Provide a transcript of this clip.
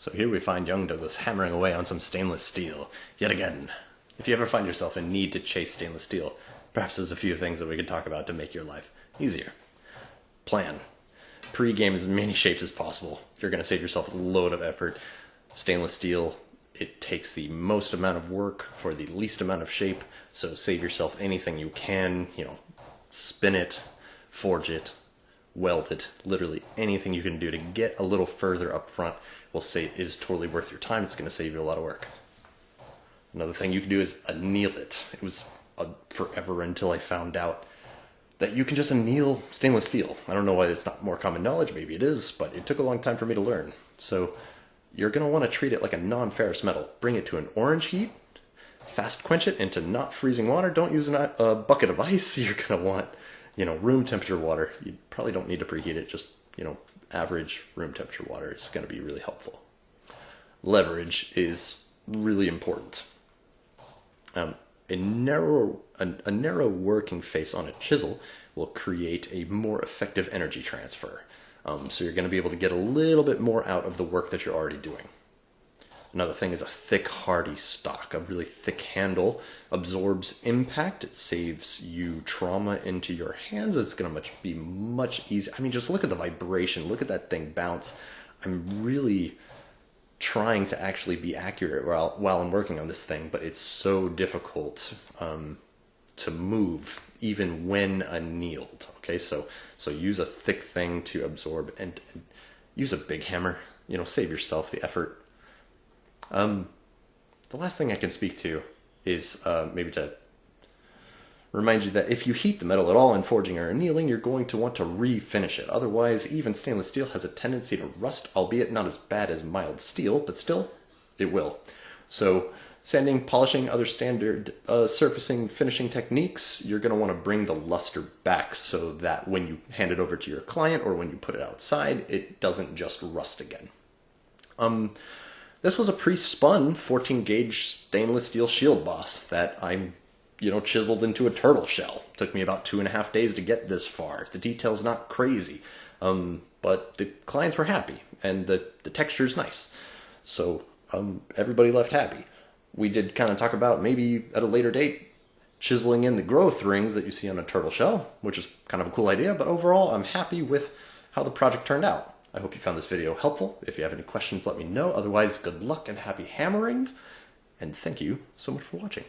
So here we find young Douglas hammering away on some stainless steel, yet again. If you ever find yourself in need to chase stainless steel, perhaps there's a few things that we could talk about to make your life easier. Plan. Pre-game as many shapes as possible. You're going to save yourself a load of effort. Stainless steel, it takes the most amount of work for the least amount of shape, so save yourself anything you can, spin it, forge it, weld it, literally anything you can do to get a little further up front is totally worth your time. It's going to save you a lot of work. Another thing you can do is anneal it. It was forever until I found out that you can just anneal stainless steel. I don't know why it's not more common knowledge, maybe it is, but it took a long time for me to learn. So you're going to want to treat it like a non-ferrous metal. Bring it to an orange heat, fast quench it into not freezing water. Don't use a bucket of ice. You're going to want, room temperature water. You probably don't need to preheat it, just, average room temperature water is going to be really helpful. Leverage is really important. A narrow working face on a chisel will create a more effective energy transfer. So you're going to be able to get a little bit more out of the work that you're already doing. Another thing is a thick, hardy stock. A really thick handle absorbs impact. It saves you trauma into your hands. It's going to be much easier. I mean, just look at the vibration. Look at that thing bounce. I'm really trying to actually be accurate while I'm working on this thing, but it's so difficult to move even when annealed. Okay, so use a thick thing to absorb and use a big hammer. Save yourself the effort. The last thing I can speak to is maybe to remind you that if you heat the metal at all in forging or annealing, you're going to want to refinish it. Otherwise, even stainless steel has a tendency to rust, albeit not as bad as mild steel, but still, it will. So sanding, polishing, other standard surfacing, finishing techniques, you're going to want to bring the luster back so that when you hand it over to your client or when you put it outside, it doesn't just rust again. This was a pre-spun 14-gauge stainless steel shield boss that I'm, chiseled into a turtle shell. Took me about 2.5 days to get this far. The detail's not crazy, but the clients were happy, and the texture's nice. So everybody left happy. We did kind of talk about maybe at a later date chiseling in the growth rings that you see on a turtle shell, which is kind of a cool idea, but overall I'm happy with how the project turned out. I hope you found this video helpful. If you have any questions, let me know. Otherwise, good luck and happy hammering. And thank you so much for watching.